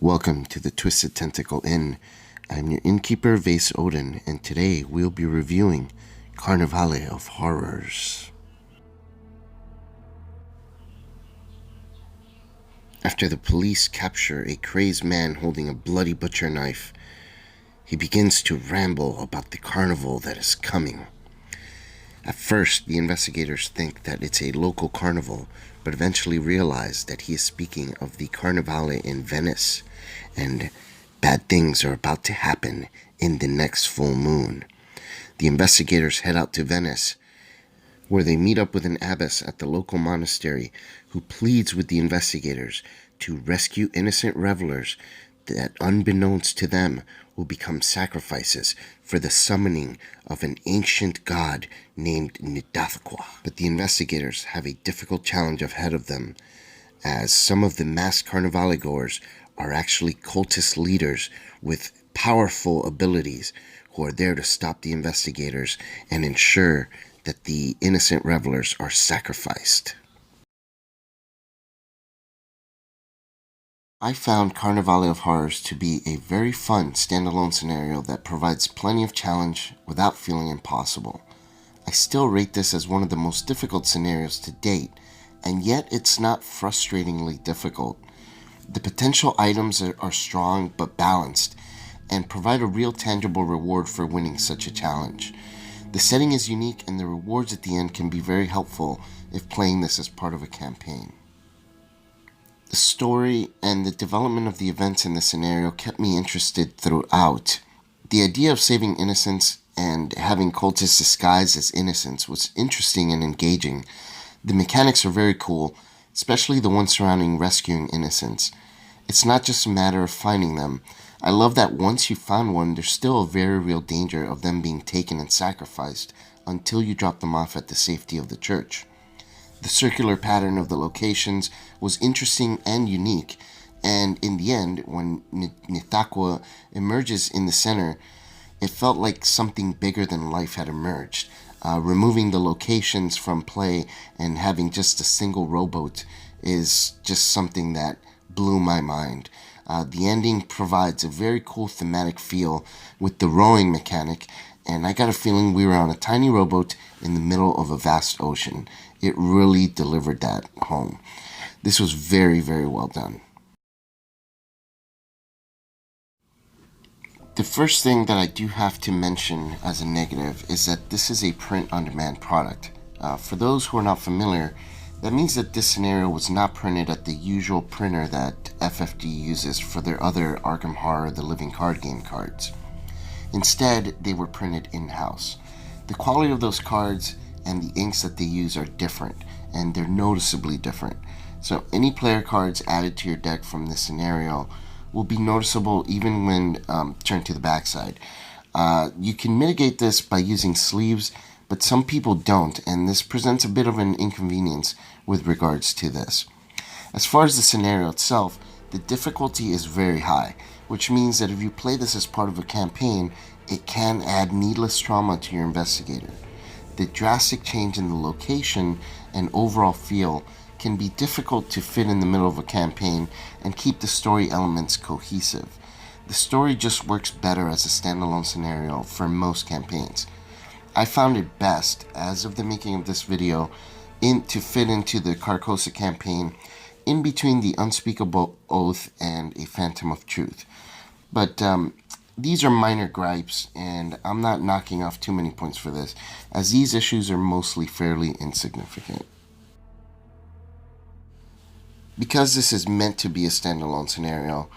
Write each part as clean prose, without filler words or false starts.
Welcome to the Twisted Tentacle Inn. I'm your innkeeper, Vase Odin, and today we'll be reviewing Carnevale of Horrors. After the police capture a crazed man holding a bloody butcher knife, he begins to ramble about the carnival that is coming. At first, the investigators think that it's a local carnival, but eventually realize that he is speaking of the Carnevale in Venice, and bad things are about to happen in the next full moon. The investigators head out to Venice, where they meet up with an abbess at the local monastery who pleads with the investigators to rescue innocent revelers that, unbeknownst to them, will become sacrifices for the summoning of an ancient god named Nidathqua. But the investigators have a difficult challenge ahead of them, as some of the masked Carnevale goers are actually cultist leaders with powerful abilities who are there to stop the investigators and ensure that the innocent revelers are sacrificed. I found Carnevale of Horrors to be a very fun standalone scenario that provides plenty of challenge without feeling impossible. I still rate this as one of the most difficult scenarios to date, and yet it's not frustratingly difficult. The potential items are strong but balanced, and provide a real tangible reward for winning such a challenge. The setting is unique, and the rewards at the end can be very helpful if playing this as part of a campaign. The story and the development of the events in the scenario kept me interested throughout. The idea of saving innocents and having cultists disguised as innocents was interesting and engaging. The mechanics are very cool, especially the one surrounding rescuing innocents. It's not just a matter of finding them. I love that once you found one, there's still a very real danger of them being taken and sacrificed until you drop them off at the safety of the church. The circular pattern of the locations was interesting and unique, and in the end, when Nidathqua emerges in the center, it felt like something bigger than life had emerged. Removing the locations from play and having just a single rowboat is just something that blew my mind. The ending provides a very cool thematic feel with the rowing mechanic, and I got a feeling we were on a tiny rowboat in the middle of a vast ocean. It really delivered that home. This was very, very well done. The first thing that I do have to mention as a negative is that this is a print-on-demand product. For those who are not familiar, that means that this scenario was not printed at the usual printer that FFG uses for their other Arkham Horror The Living Card Game cards. Instead, they were printed in-house. The quality of those cards and the inks that they use are different, and they're noticeably different. So any player cards added to your deck from this scenario will be noticeable even when turned to the backside. You can mitigate this by using sleeves, but some people don't, and this presents a bit of an inconvenience with regards to this. As far as the scenario itself, the difficulty is very high, which means that if you play this as part of a campaign, it can add needless trauma to your investigator. The drastic change in the location and overall feel can be difficult to fit in the middle of a campaign and keep the story elements cohesive. The story just works better as a standalone scenario for most campaigns. I found it best, as of the making of this video, to fit into the Carcosa campaign in between the Unspeakable Oath and A Phantom of Truth. But these are minor gripes, and I'm not knocking off too many points for this, as these issues are mostly fairly insignificant. Because this is meant to be a standalone scenario,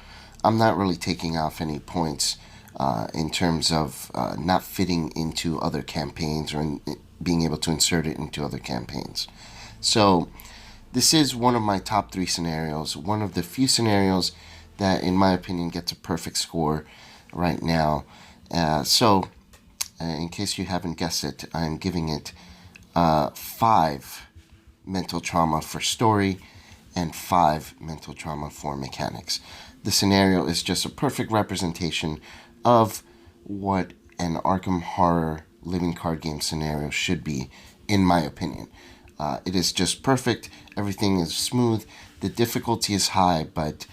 I'm not really taking off any points in terms of not fitting into other campaigns or being able to insert it into other campaigns. So this is one of my top 3 scenarios, one of the few scenarios that, in my opinion, gets a perfect score right now. So in case you haven't guessed it, I'm giving it 5 mental trauma for story and 5 mental trauma for mechanics. The scenario is just a perfect representation of what an Arkham Horror living card game scenario should be, in my opinion. It is just perfect. Everything is smooth. The difficulty is high, but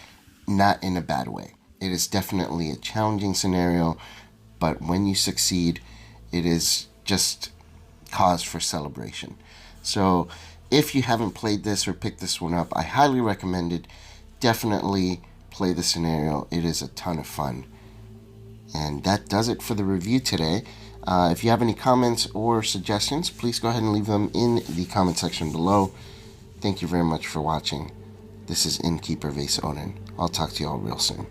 not in a bad way. It is definitely a challenging scenario, but when you succeed, it is just cause for celebration. So if you haven't played this or picked this one up, I highly recommend it. Definitely play the scenario. It is a ton of fun. And that does it for the review today. If you have any comments or suggestions, please go ahead and leave them in the comment section below. Thank you very much for watching. This is Innkeeper Vase Odin. I'll talk to you all real soon.